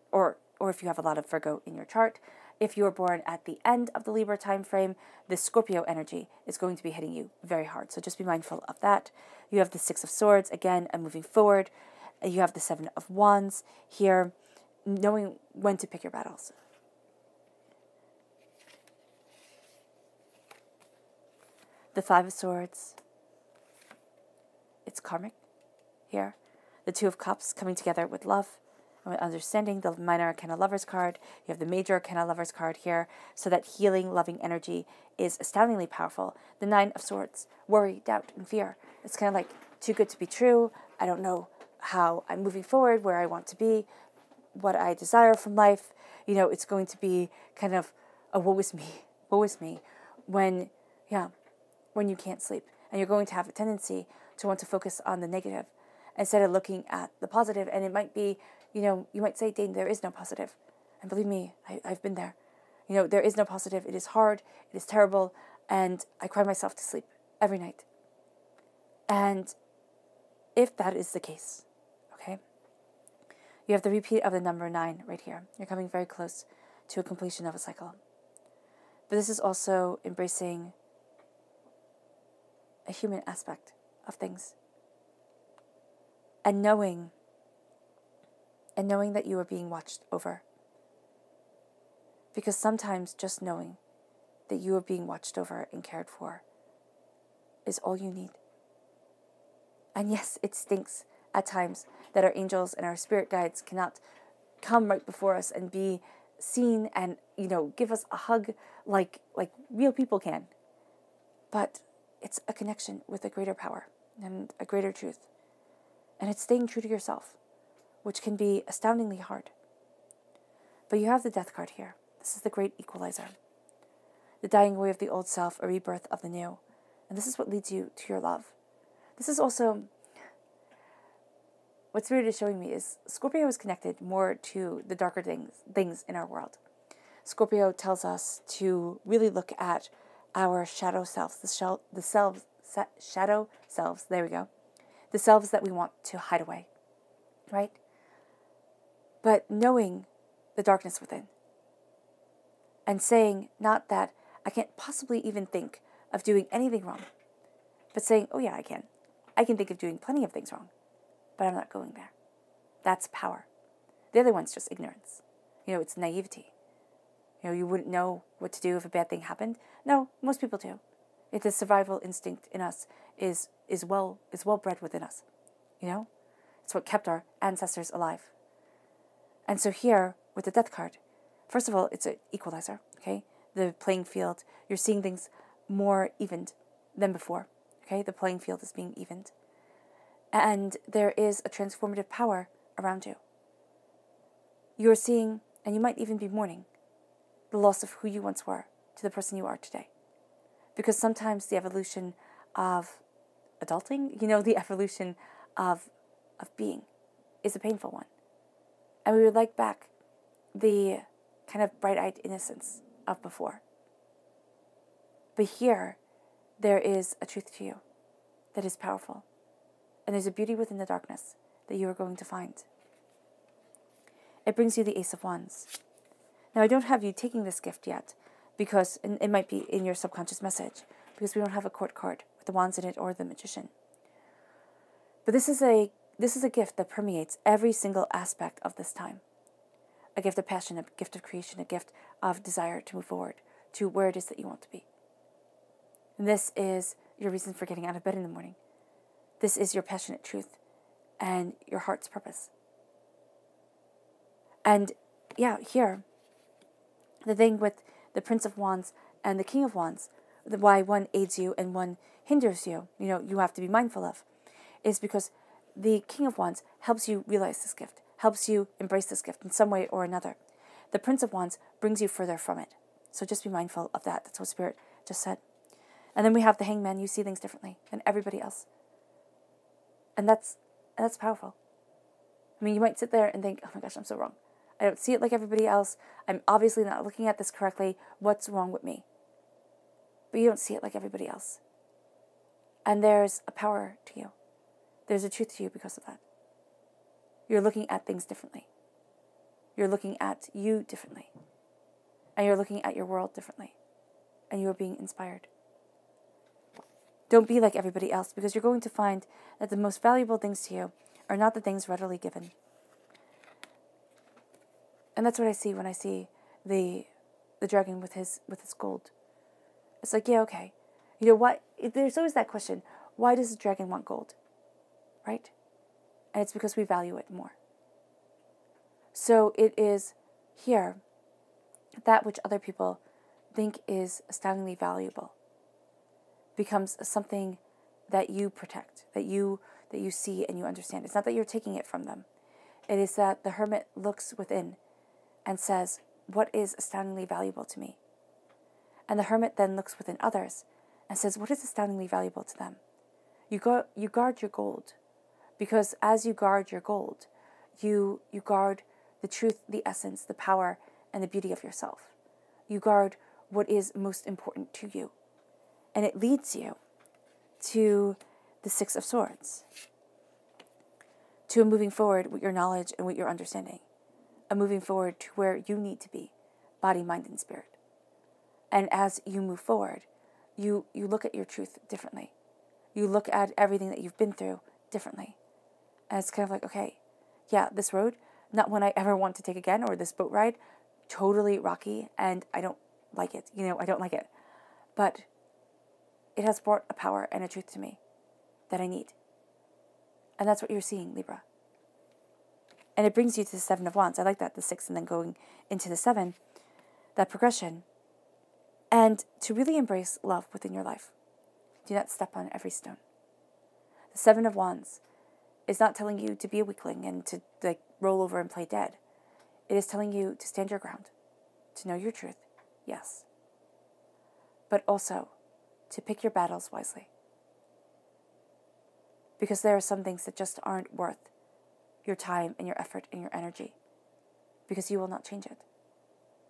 if you have a lot of Virgo in your chart. If you are born at the end of the Libra time frame, the Scorpio energy is going to be hitting you very hard. So just be mindful of that. You have the Six of Swords, again, and moving forward. You have the Seven of Wands here, knowing when to pick your battles. The Five of Swords, it's karmic here. The Two of Cups coming together with love and with understanding. The Minor Arcana Lovers card. You have the Major Arcana Lovers card here. So that healing, loving energy is astoundingly powerful. The Nine of Swords, worry, doubt, and fear. It's kind of like too good to be true. I don't know how I'm moving forward, where I want to be, what I desire from life. It's going to be kind of a woe is me when you can't sleep. And you're going to have a tendency to want to focus on the negative instead of looking at the positive. And it might be, you might say, Dane, there is no positive. And believe me, I've been there. You know, there is no positive. It is hard. It is terrible. And I cry myself to sleep every night. And if that is the case, okay, you have the repeat of the number 9 right here. You're coming very close to a completion of a cycle. But this is also embracing a human aspect of things. And knowing that you are being watched over. Because sometimes just knowing that you are being watched over and cared for is all you need. And yes, it stinks at times that our angels and our spirit guides cannot come right before us and be seen and, you know, give us a hug like real people can. But it's a connection with a greater power and a greater truth. And it's staying true to yourself, which can be astoundingly hard. But you have the Death card here. This is the great equalizer. The dying away of the old self, a rebirth of the new. And this is what leads you to your love. This is also, what Spirit is showing me is Scorpio is connected more to the darker things in our world. Scorpio tells us to really look at our shadow selves, shadow selves, there we go. The selves that we want to hide away, right? But knowing the darkness within. And saying, not that I can't possibly even think of doing anything wrong, but saying, oh yeah, I can. I can think of doing plenty of things wrong, but I'm not going there. That's power. The other one's just ignorance. You know, it's naivety. You know, you wouldn't know what to do if a bad thing happened. No, most people do. It's the survival instinct in us is well bred within us. You know? It's what kept our ancestors alive. And so here, with the Death card, first of all, it's an equalizer, okay? The playing field, you're seeing things more evened than before, okay? The playing field is being evened. And there is a transformative power around you. You're seeing, and you might even be mourning, the loss of who you once were to the person you are today. Because sometimes the evolution of adulting, you know, the evolution of being is a painful one. And we would like back the kind of bright-eyed innocence of before. But here, there is a truth to you that is powerful. And there's a beauty within the darkness that you are going to find. It brings you the Ace of Wands. Now, I don't have you taking this gift yet, because and it might be in your subconscious message, because we don't have a court card with the wands in it or the Magician. But this is a gift that permeates every single aspect of this time. A gift of passion, a gift of creation, a gift of desire to move forward to where it is that you want to be. And this is your reason for getting out of bed in the morning. This is your passionate truth and your heart's purpose. And yeah, here, the thing with the Prince of Wands and the King of Wands, why one aids you and one hinders you, you know, you have to be mindful of, is because the King of Wands helps you realize this gift, helps you embrace this gift in some way or another. The Prince of Wands brings you further from it. So just be mindful of that. That's what Spirit just said. And then we have the Hangman. You see things differently than everybody else. And that's powerful. I mean, you might sit there and think, oh my gosh, I'm so wrong. I don't see it like everybody else. I'm obviously not looking at this correctly. What's wrong with me? But you don't see it like everybody else. And there's a power to you. There's a truth to you because of that. You're looking at things differently. You're looking at you differently. And you're looking at your world differently. And you are being inspired. Don't be like everybody else, because you're going to find that the most valuable things to you are not the things readily given. And that's what I see when I see the dragon with his gold. It's like, yeah, okay. You know what? There's always that question, why does the dragon want gold? Right? And it's because we value it more. So it is here that which other people think is astoundingly valuable becomes something that you protect, that you see and you understand. It's not that you're taking it from them. It is that the hermit looks within and says, what is astoundingly valuable to me? And the hermit then looks within others and says, what is astoundingly valuable to them? You guard your gold, because as you guard your gold, you guard the truth, the essence, the power, and the beauty of yourself. You guard what is most important to you. And it leads you to the Six of Swords, to a moving forward with your knowledge and with your understanding, a moving forward to where you need to be, body, mind, and spirit. And as you move forward, you look at your truth differently. You look at everything that you've been through differently. And it's kind of like, okay, yeah, this road, not one I ever want to take again, or this boat ride, totally rocky, and I don't like it. I don't like it. But it has brought a power and a truth to me that I need. And that's what you're seeing, Libra. And it brings you to the Seven of Wands. I like that, the 6 and then going into the 7, that progression. And to really embrace love within your life. Do not step on every stone. The Seven of Wands is not telling you to be a weakling and to roll over and play dead. It is telling you to stand your ground, to know your truth, yes. But also to pick your battles wisely. Because there are some things that just aren't worth your time and your effort and your energy. Because you will not change it.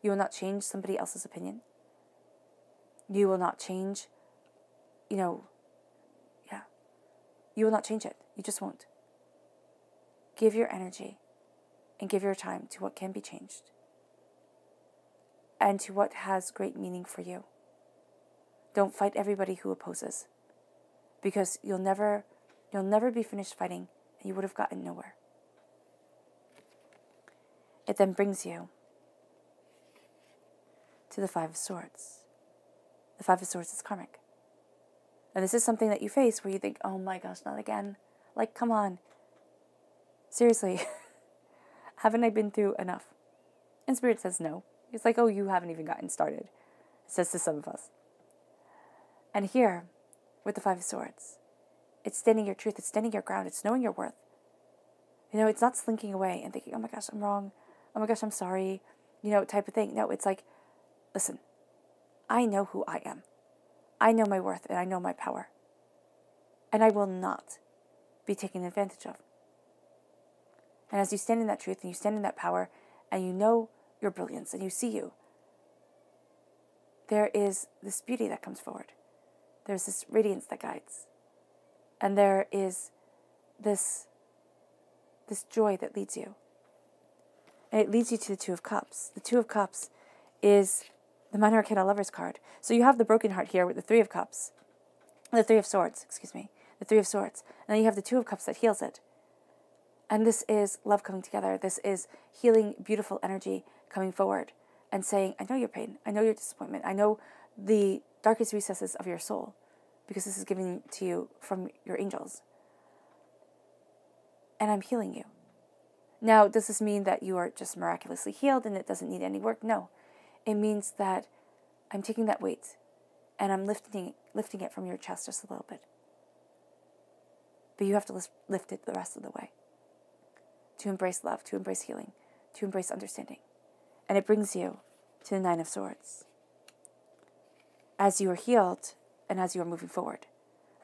You will not change somebody else's opinion. You will not change, you will not change it. You just won't. Give your energy and give your time to what can be changed and to what has great meaning for you. Don't fight everybody who opposes, because you'll never be finished fighting and you would have gotten nowhere. It then brings you to the Five of Swords. The Five of Swords is karmic. And this is something that you face where you think, oh my gosh, not again. Like, come on. Seriously, haven't I been through enough? And Spirit says no. It's like, oh, you haven't even gotten started. It says to some of us. And here, with the Five of Swords, it's standing your truth, it's standing your ground, it's knowing your worth. It's not slinking away and thinking, oh my gosh, I'm wrong. Oh my gosh, I'm sorry. Type of thing. No, it's like, listen, I know who I am. I know my worth and I know my power. And I will not be taken advantage of. And as you stand in that truth and you stand in that power and you know your brilliance and you see you, there is this beauty that comes forward. There's this radiance that guides. And there is this joy that leads you. And it leads you to the Two of Cups. The Two of Cups is the Minor Arcana Lover's card. So you have the broken heart here with the Three of Cups. The Three of Swords, excuse me. The Three of Swords. And then you have the Two of Cups that heals it. And this is love coming together. This is healing, beautiful energy coming forward and saying, I know your pain. I know your disappointment. I know the darkest recesses of your soul, because this is given to you from your angels. And I'm healing you. Now, does this mean that you are just miraculously healed and it doesn't need any work? No. It means that I'm taking that weight and I'm lifting it from your chest just a little bit. But you have to lift it the rest of the way. To embrace love, to embrace healing, to embrace understanding. And it brings you to the Nine of Swords. As you are healed and as you are moving forward,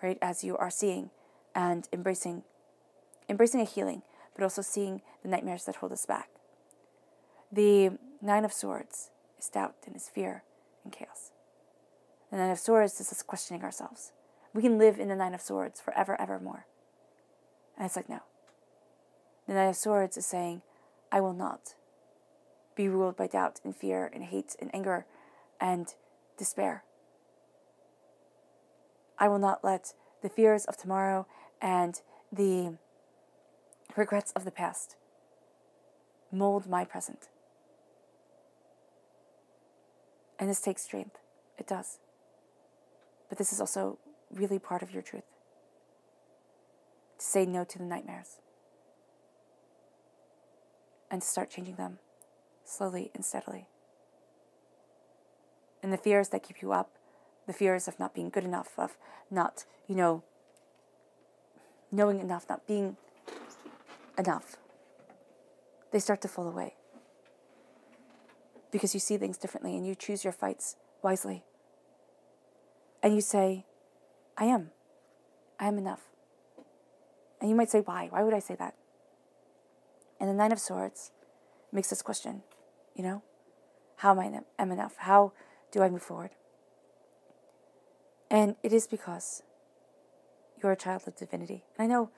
right? As you are seeing and embracing a healing, but also seeing the nightmares that hold us back. The Nine of Swords is doubt and is fear and chaos. The Nine of Swords is us questioning ourselves. We can live in the Nine of Swords forever, evermore. And it's like, no. The Nine of Swords is saying, I will not be ruled by doubt and fear and hate and anger and despair. I will not let the fears of tomorrow and the regrets of the past mold my present. And this takes strength. It does. But this is also really part of your truth. To say no to the nightmares. And to start changing them slowly and steadily. And the fears that keep you up, the fears of not being good enough, of not, knowing enough, not being enough, they start to fall away. Because you see things differently and you choose your fights wisely. And you say, I am enough. And you might say, why? Why would I say that? And the Nine of Swords makes us question, how am enough? How do I move forward? And it is because you're a child of divinity. And I know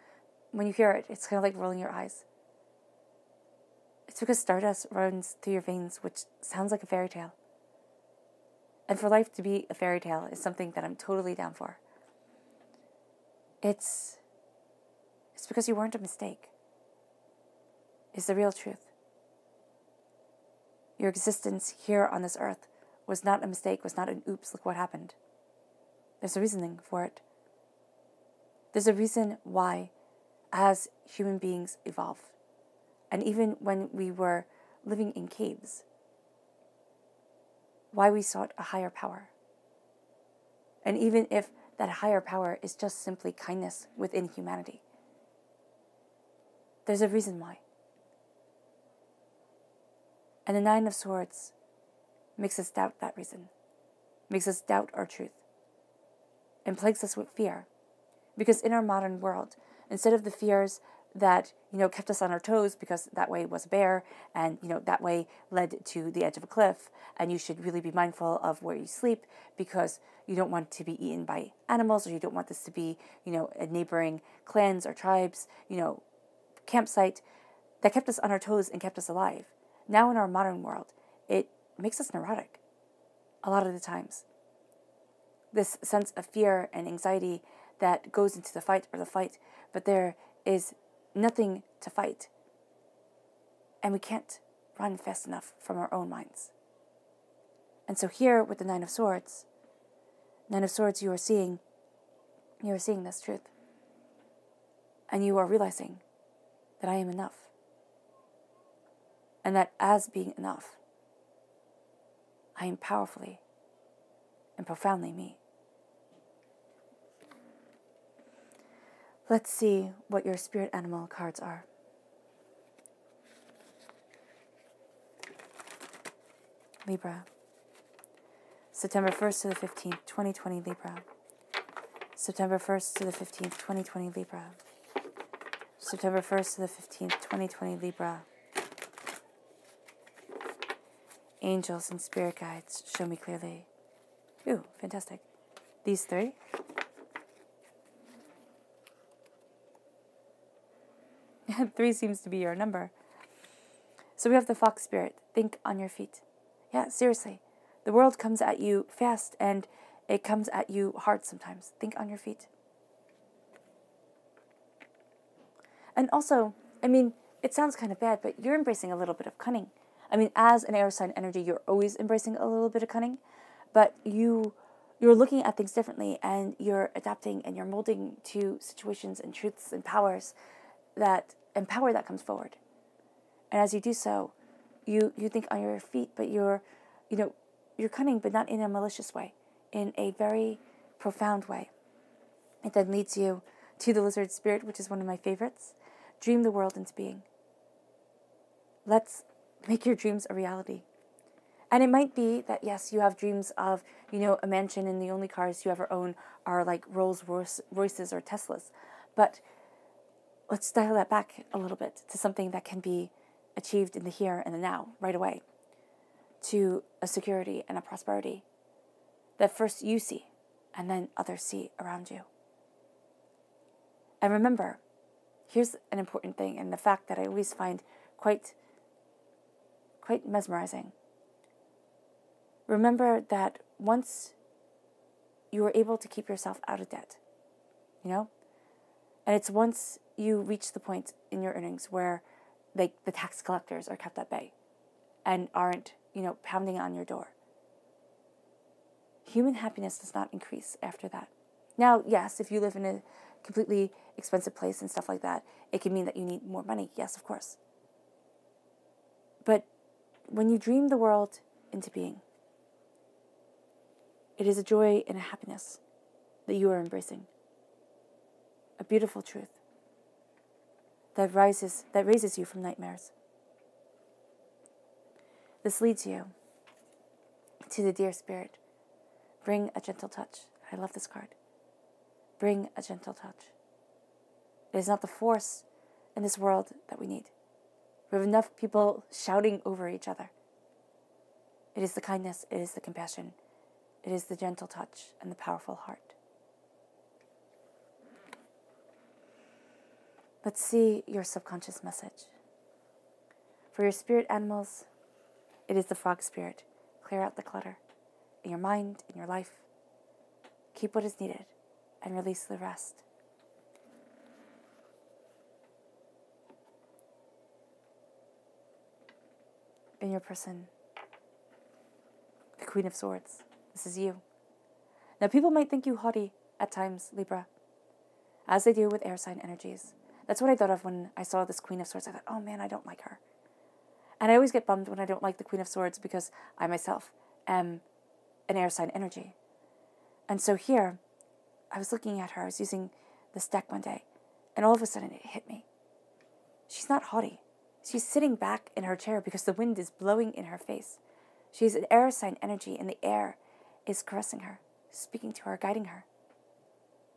when you hear it, it's kind of like rolling your eyes. It's because stardust runs through your veins, which sounds like a fairy tale. And for life to be a fairy tale is something that I'm totally down for. It's because you weren't a mistake. It's the real truth. Your existence here on this earth was not a mistake, was not an oops, look what happened. There's a reasoning for it. There's a reason why, as human beings evolve, and even when we were living in caves, why we sought a higher power. And even if that higher power is just simply kindness within humanity, there's a reason why. And the Nine of Swords makes us doubt that reason, makes us doubt our truth, and plagues us with fear. Because in our modern world, instead of the fears that, kept us on our toes because that way was a bear and, that way led to the edge of a cliff, and you should really be mindful of where you sleep because you don't want to be eaten by animals, or you don't want this to be, a neighboring clans or tribes, campsite that kept us on our toes and kept us alive. Now in our modern world, it makes us neurotic a lot of the times. This sense of fear and anxiety that goes into the fight or the flight, but there is nothing to fight. And we can't run fast enough from our own minds. And so here with the Nine of Swords, you are seeing this truth. And you are realizing that I am enough. And that as being enough, I am powerfully and profoundly me. Let's see what your spirit animal cards are. Libra. September 1st to the 15th, 2020 Libra. September 1st to the 15th, 2020 Libra. September 1st to the 15th, 2020 Libra. Angels and spirit guides, show me clearly. Ooh, fantastic. These three. Three seems to be your number. So we have the fox spirit. Think on your feet. Yeah, seriously. The world comes at you fast and it comes at you hard sometimes. Think on your feet. And also, it sounds kind of bad, but you're embracing a little bit of cunning. As an air sign energy, you're always embracing a little bit of cunning, but you're looking at things differently, and you're adapting and you're molding to situations and truths and powers and power that comes forward. And as you do so, you think on your feet, but you're cunning, but not in a malicious way, in a very profound way. It then leads you to the lizard spirit, which is one of my favorites. Dream the world into being. Let's make your dreams a reality. And it might be that, yes, you have dreams of, a mansion, and the only cars you ever own are like Rolls Royces or Teslas. But let's dial that back a little bit to something that can be achieved in the here and the now, right away. To a security and a prosperity that first you see, and then others see around you. And remember, here's an important thing, and the fact that I always find quite mesmerizing. Remember that once you are able to keep yourself out of debt, and it's once you reach the point in your earnings where the tax collectors are kept at bay and aren't, pounding on your door. Human happiness does not increase after that. Now, yes, if you live in a completely expensive place and stuff like that, it can mean that you need more money. Yes, of course. But when you dream the world into being, it is a joy and a happiness that you are embracing. A beautiful truth that raises you from nightmares. This leads you to the deer spirit. Bring a gentle touch. I love this card. Bring a gentle touch. It is not the force in this world that we need. We have enough people shouting over each other. It is the kindness, it is the compassion, it is the gentle touch and the powerful heart. Let's see your subconscious message. For your spirit animals, it is the frog spirit. Clear out the clutter in your mind, in your life. Keep what is needed and release the rest. In your person, the Queen of Swords. This is you. Now, people might think you haughty at times, Libra, as they do with air sign energies. That's what I thought of when I saw this Queen of Swords. I thought, oh man, I don't like her. And I always get bummed when I don't like the Queen of Swords because I myself am an air sign energy. And so here, I was looking at her. I was using this deck one day, and all of a sudden it hit me. She's not haughty. She's sitting back in her chair because the wind is blowing in her face. She's an air sign energy, and the air is caressing her, speaking to her, guiding her.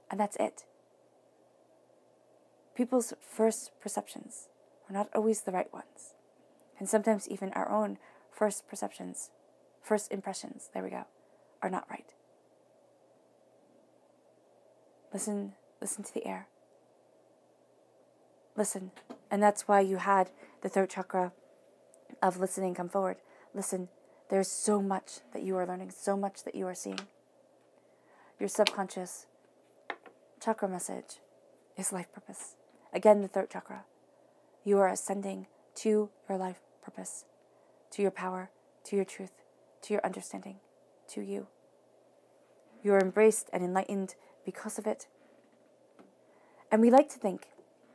And that's it. People's first perceptions are not always the right ones. And sometimes even our own first perceptions, first impressions, there we go, are not right. Listen to the air. Listen. And that's why you had the throat chakra of listening come forward. Listen, there's so much that you are learning, so much that you are seeing. Your subconscious chakra message is life purpose. Again, the throat chakra. You are ascending to your life purpose, to your power, to your truth, to your understanding, to you. You are embraced and enlightened because of it. And we like to think,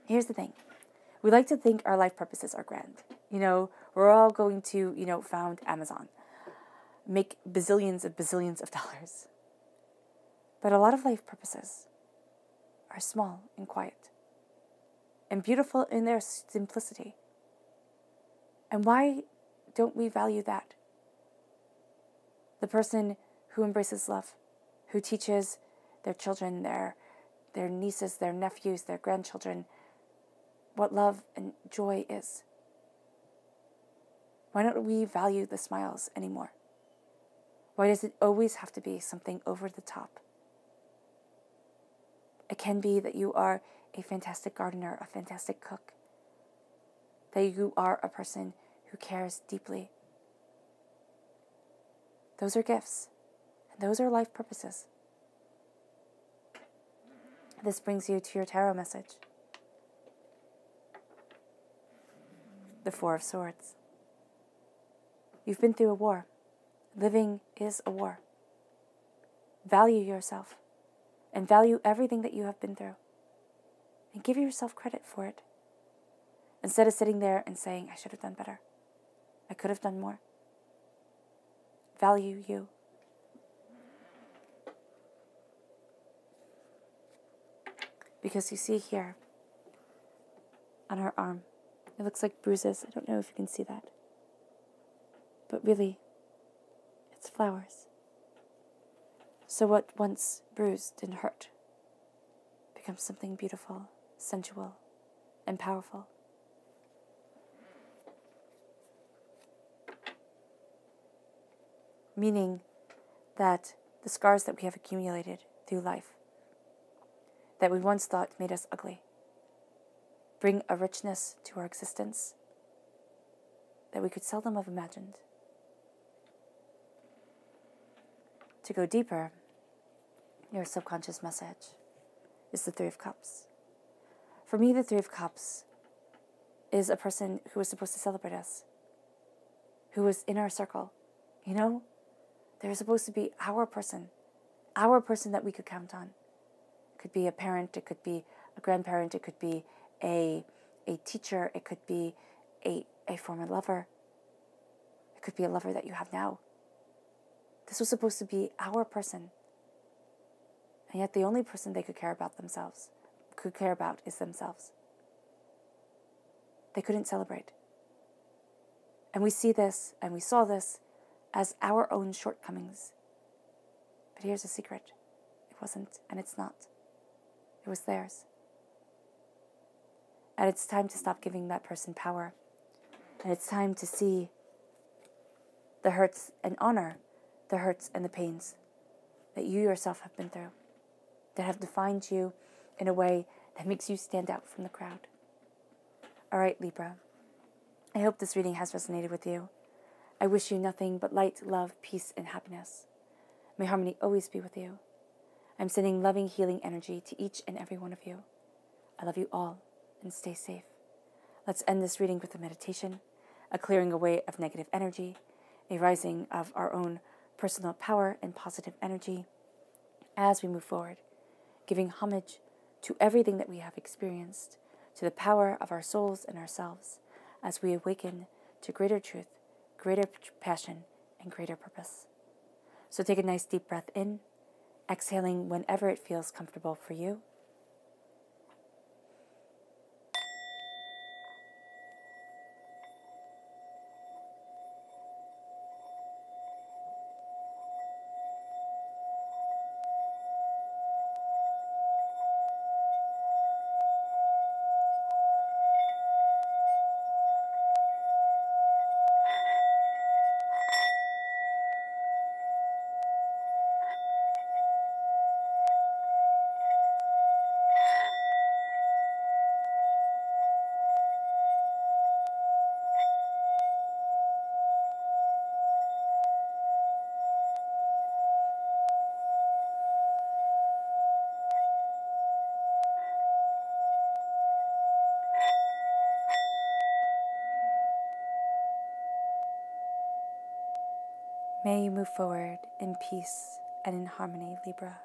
here's the thing, we like to think our life purposes are grand. You know, we're all going to, found Amazon, make bazillions of dollars. But a lot of life purposes are small and quiet and beautiful in their simplicity. And why don't we value that? The person who embraces love, who teaches their children, their nieces, their nephews, their grandchildren, what love and joy is. Why don't we value the smiles anymore? Why does it always have to be something over the top? It can be that you are a fantastic gardener, a fantastic cook, that you are a person who cares deeply. Those are gifts, and those are life purposes. This brings you to your tarot message. The Four of Swords. You've been through a war. Living is a war. Value yourself and value everything that you have been through. And give yourself credit for it. Instead of sitting there and saying, I should have done better. I could have done more. Value you. Because you see here, on her arm, it looks like bruises. I don't know if you can see that. But really, it's flowers. So what once bruised and hurt becomes something beautiful, sensual, and powerful. Meaning that the scars that we have accumulated through life, that we once thought made us ugly, bring a richness to our existence that we could seldom have imagined. To go deeper, your subconscious message is the Three of Cups. For me, the Three of Cups is a person who was supposed to celebrate us, who was in our circle. They're supposed to be our person that we could count on. It could be a parent, it could be a grandparent, it could be a teacher, it could be a former lover. It could be a lover that you have now. This was supposed to be our person. And yet the only person they could care about is themselves. They couldn't celebrate. And we see this, and we saw this, as our own shortcomings. But here's a secret. It wasn't, and it's not. It was theirs. And it's time to stop giving that person power. And it's time to see the hurts, and honor the hurts and the pains that you yourself have been through, that have defined you in a way that makes you stand out from the crowd. All right, Libra, I hope this reading has resonated with you. I wish you nothing but light, love, peace, and happiness. May harmony always be with you. I'm sending loving, healing energy to each and every one of you. I love you all, and stay safe. Let's end this reading with a meditation, a clearing away of negative energy, a rising of our own personal power and positive energy as we move forward, giving homage to everything that we have experienced, to the power of our souls and ourselves, as we awaken to greater truth, greater passion, and greater purpose. So take a nice deep breath in, exhaling whenever it feels comfortable for you. May you move forward in peace and in harmony, Libra.